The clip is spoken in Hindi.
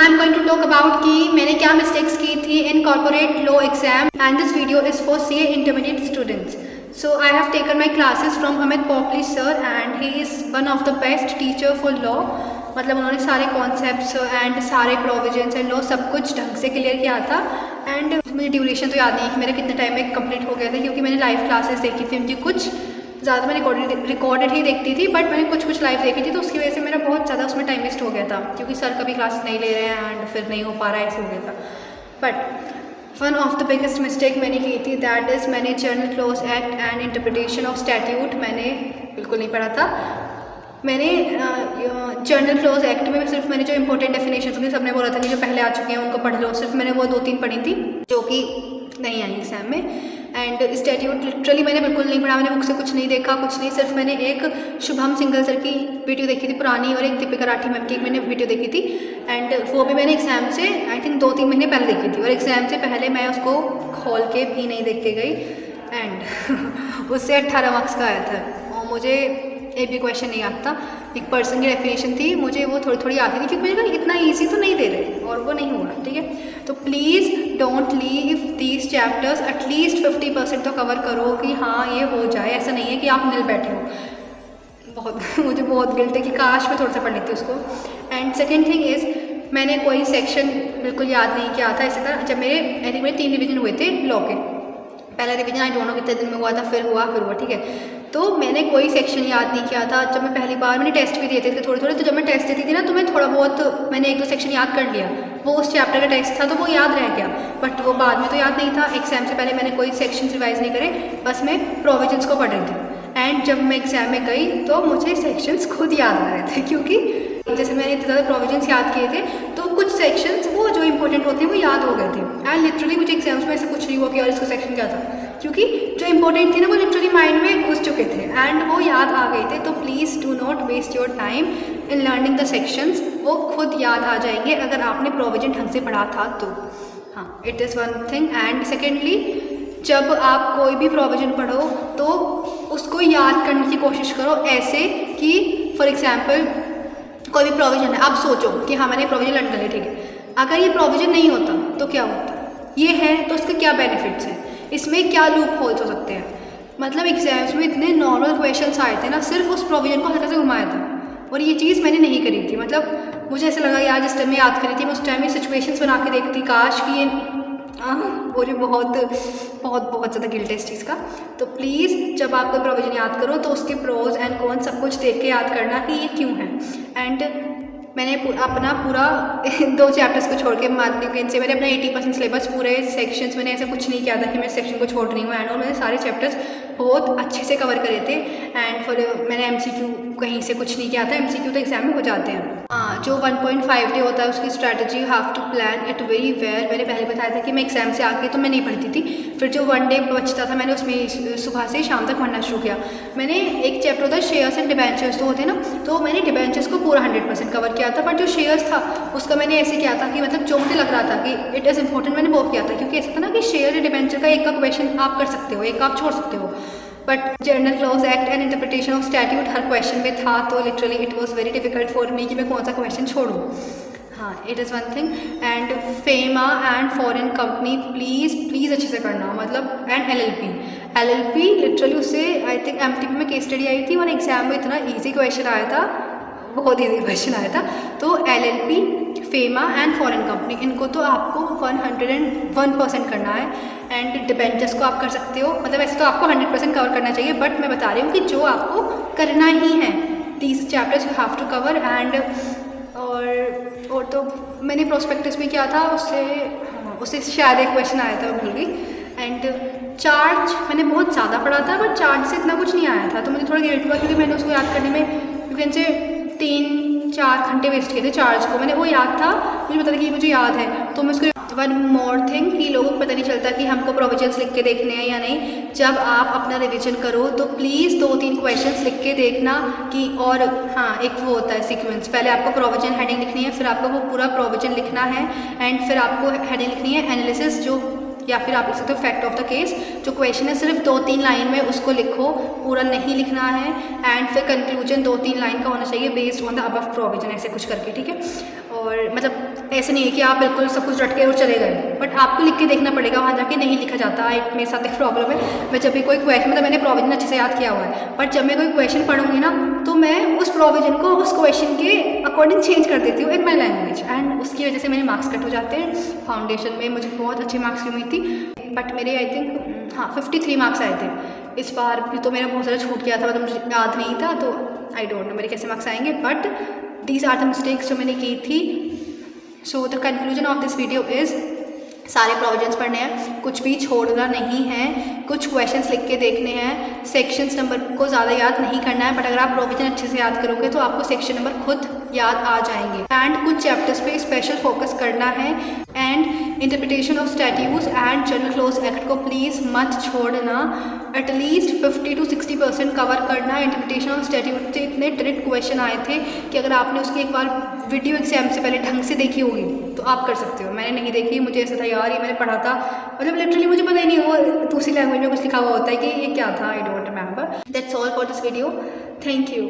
I am going to talk about कि मैंने क्या मिस्टेक्स की थी in corporate law exam, and this video is for CA intermediate students. So I have taken my classes from Amit Popli sir, and he is one of the best teacher for law. मतलब उन्होंने सारे कॉन्सेप्ट्स एंड सारे प्रोविजंस एंड लॉ सब कुछ ढंग से क्लियर किया था. एंड मुझे ड्यूरेशन तो याद नहीं कि मेरा कितने टाइम में कंप्लीट हो गया था, क्योंकि मैंने लाइव क्लासेस देखी थी उनकी. कुछ ज़्यादा मैं रिकॉर्डेड ही देखती थी, बट मैंने कुछ लाइव देखी थी, तो उसकी वजह से मेरा बहुत ज़्यादा उसमें टाइम वेस्ट हो गया था, क्योंकि सर कभी क्लास नहीं ले रहे हैं एंड फिर नहीं हो पा रहा है, ऐसे हो गया था. But one of the biggest mistake मैंने की थी, दैट इज़ मैंने general clause act and interpretation of statute मैंने बिल्कुल नहीं पढ़ा था. मैंने जनरल क्लॉज एक्ट में सिर्फ मैंने जो इंपॉर्टेंट डेफिनेशन थी, सबने बोला था कि जो पहले आ चुके हैं उनको पढ़ लो, सिर्फ मैंने वो 2-3 पढ़ी थी जो कि नहीं आई एग्जाम में. एंड स्टैट्यूट लिटरली मैंने बिल्कुल नहीं पढ़ा, मैंने बुक से कुछ नहीं देखा, कुछ नहीं. सिर्फ मैंने एक शुभम सिंगल सर की वीडियो देखी थी पुरानी, और एक दीपिका राठी मैम की मैंने वीडियो देखी थी. एंड वो भी मैंने एग्ज़ाम से आई थिंक 2-3 महीने पहले देखी थी, और एग्ज़ाम से पहले मैं उसको खोल के भी नहीं देख के गई. एंड उससे 18 मार्क्स का आया था, और मुझे एक भी क्वेश्चन नहीं आता. एक पर्सन की डेफिनेशन थी, मुझे वो थोड़ी आती थी, क्योंकि मैंने कहा इतना ईजी तो नहीं दे रहे, और वो नहीं हुआ. ठीक है, तो please don't leave these chapters, at least 50% तो कवर करो कि हाँ ये हो जाए. ऐसा नहीं है कि आप निल बैठे हो. बहुत मुझे बहुत गिल्ट है कि काश मैं थोड़ा सा पढ़ लेती उसको. एंड सेकेंड थिंग इज़, मैंने कोई सेक्शन बिल्कुल याद नहीं किया था. इसी तरह जब मेरे 3 रिवीजन हुए थे लॉ के, पहला रिवीजन आई डोंट नो कितने दिन में हुआ था, फिर हुआ. ठीक है, तो मैंने कोई सेक्शन याद नहीं किया था. जब मैं पहली बार मैंने टेस्ट भी दिए थे थोड़े, तो जब मैं टेस्ट देती थी ना, तो मैं थोड़ा बहुत मैंने 1-2 सेक्शन याद कर लिया. वो उस चैप्टर का टेक्स्ट था तो वो याद रह गया, बट वो बाद में तो याद नहीं था. एग्जाम से पहले मैंने कोई सेक्शन रिवाइज नहीं करे, बस मैं प्रोविजंस को पढ़ रही थी. एंड जब मैं एग्जाम में गई तो मुझे सेक्शंस खुद याद आ रहे थे, क्योंकि जैसे मैंने इतने ज़्यादा प्रोविजंस याद किए थे, तो कुछ सेक्शंस वो जो इंपॉर्टेंट होते हैं वो याद हो गए थे. एंड लिटरली मुझे एग्जाम्स में ऐसा कुछ नहीं हुआ कि यार इसका सेक्शन क्या था, क्योंकि जो इंपॉर्टेंट थी ना वो लिटरली माइंड में घुस चुके थे एंड वो याद आ गए थे. तो please do not waste your time in learning the sections. वो खुद याद आ जाएंगे अगर आपने प्रोविजन ढंग से पढ़ा था तो. हाँ, it is one thing. And secondly, जब आप कोई भी प्रोविजन पढ़ो तो उसको याद करने की कोशिश करो, ऐसे कि फॉर एग्जाम्पल कोई भी प्रोविजन है, आप सोचो कि हाँ मैंने प्रोविजन लर्न कर लिया. ठीक है, अगर ये प्रोविजन नहीं होता तो क्या होता, ये है तो उसके क्या बेनिफिट्स हैं, इसमें क्या लूप होल्स हो सकते हैं. मतलब एग्जाम्स में इतने नॉर्मल क्वेश्चंस आए थे ना, सिर्फ उस प्रोविजन को हल्का से घुमाया था, और ये चीज़ मैंने नहीं करी थी. मतलब मुझे ऐसा लगा यार जिस टाइम में याद करी थी मैं उस टाइम में सिचुएशंस बना के देखती, काश कि ये मुझे बहुत ज़्यादा गिल्ट है इस चीज़ का. तो प्लीज़ जब आप कोई प्रोविजन याद करो तो उसके प्रोज एंड कॉन सब कुछ देख के याद करना कि ये क्यों है. एंड मैंने अपना पूरा 2 चैप्टर्स को छोड़ के मानती हूँ कि इनसे मैंने अपना 80% सिलेबस, पूरे सेक्शंस मैंने ऐसा कुछ नहीं किया था कि मैं सेक्शन को छोड़ रही हूँ. एंड और मैंने सारे चैप्टर्स बहुत अच्छे से कवर करे थे. एंड फिर मैंने MCQ कहीं से कुछ नहीं किया था. MCQ तो एग्जाम में हो जाते हैं. जो 1.5 डे होता है उसकी strategy you have to plan it very well. मैंने पहले बताया था कि मैं एग्जाम से आके तो मैं नहीं पढ़ती थी, फिर जो 1 डे बचता था मैंने उसमें सुबह से शाम तक पढ़ना शुरू किया. मैंने एक चैप्टर होता है शेयर्स एंड डिबेंचर्स, तो होते हैं ना, तो मैंने डिबेंचर्स को पूरा 100% कवर किया था. बट जो शेयर्स था उसका मैंने ऐसे किया था कि मतलब जो मुझे लग रहा था कि इट इज़ इंपॉर्टेंट मैंने वो किया था, क्योंकि ऐसा था ना कि शेयर या डिबेंचर का एक का क्वेश्चन आप कर सकते हो, एक आप छोड़ सकते हो. But general clause act and interpretation of statute her question में था, तो literally it was very difficult for me कि मैं कौन सा क्वेश्चन छोड़ूँ. हाँ, it is one thing. And FEMA and foreign company please अच्छे से करना. मतलब एंड LLP लिटरली उससे आई थिंक MTP में केस स्टडी आई थी, और एग्जाम में इतना ईजी क्वेश्चन आया था, बहुत ईजी क्वेश्चन आया था. तो LLP, FEMA and foreign company, इनको तो आपको 101% करना है. एंड डिबेंचर्स को आप कर सकते हो, मतलब ऐसे तो आपको 100% कवर करना चाहिए, बट मैं बता रही हूँ कि जो आपको करना ही है, these chapters you have to cover. And और तो मैंने प्रोस्पेक्टस में किया था, उससे शायद एक क्वेश्चन आया था, भूल गई. एंड चार्ज मैंने बहुत ज़्यादा पढ़ा था, बट चार्ज से इतना कुछ नहीं आया था, तो मुझे थोड़ा गिल्ट हुआ, क्योंकि मैंने उसको याद करने में क्योंकि इनसे 3-4 घंटे वेस्ट किए थे. चार्ज को मैंने वो याद था, मुझे पता था कि मुझे याद है, तो मैं उसको. वन मोर थिंग कि लोगों को पता नहीं चलता कि हमको प्रोविजंस लिख के देखने हैं या नहीं. जब आप अपना रिवीजन करो तो प्लीज़ 2-3 क्वेश्चंस लिख के देखना कि. और हाँ, एक वो होता है सीक्वेंस, पहले आपको प्रोविजन हेडिंग लिखनी है, फिर आपको वो पूरा प्रोविजन लिखना है, एंड फिर आपको हेडिंग लिखनी है एनालिसिस, जो या फिर आप लिख सकते हो फैक्ट ऑफ द केस. जो क्वेश्चन है सिर्फ 2-3 लाइन में उसको लिखो, पूरा नहीं लिखना है. एंड फिर कंक्लूजन 2-3 लाइन का होना चाहिए based on the above provision, ऐसे कुछ करके. ठीक है, और मतलब ऐसे नहीं है कि आप बिल्कुल सब कुछ रट के और चले गए, बट आपको लिख के देखना पड़ेगा, वहाँ जाके नहीं लिखा जाता। मेरे साथ एक प्रॉब्लम है, मैं जब भी कोई क्वेश्चन, मतलब मैंने प्रोविजन अच्छे से याद किया हुआ है, बट जब मैं कोई क्वेश्चन पढ़ूंगी ना तो मैं उस प्रोविजन को उस क्वेश्चन के अकॉर्डिंग चेंज कर देती हूँ इन माई लैंग्वेज, एंड उसकी वजह से मेरे मार्क्स कट हो जाते हैं। फाउंडेशन में मुझे बहुत अच्छे मार्क्स की उम्मीद थी, बट मेरे आई थिंक 53 मार्क्स आए थे। इस बार भी तो मेरा बहुत ज़्यादा छूट गया था, मतलब मुझे याद नहीं था, तो आई डोंट नो मेरे कैसे मार्क्स आएंगे, but these are the mistakes जो मैंने की थी। So the conclusion of this video is सारे प्रोविजंस पढ़ने हैं, कुछ भी छोड़ना नहीं है, कुछ क्वेश्चंस लिख के देखने हैं, सेक्शंस नंबर को ज़्यादा याद नहीं करना है, बट अगर आप प्रोविजन अच्छे से याद करोगे तो आपको सेक्शन नंबर खुद याद आ जाएंगे। एंड कुछ चैप्टर्स पे स्पेशल फोकस करना है, and interpretation of statutes and general clause act को प्लीज़ मत छोड़ना, एटलीस्ट 50 to 60% कवर करना। इंटरप्रिटेशन ऑफ स्टैट्यूट से इतने डायरेक्ट क्वेश्चन आए थे कि अगर आपने उसकी एक बार वीडियो एग्जाम से पहले ढंग से देखी होगी तो आप कर सकते हो। मैंने नहीं देखी, मुझे ऐसा था यार ये मैंने पढ़ा था, मतलब लिटरली मुझे पता ही नहीं, वो दूसरी लैंग्वेज में कुछ लिखा हुआ होता है कि ये क्या था, I don't remember. That's all for this video, thank you.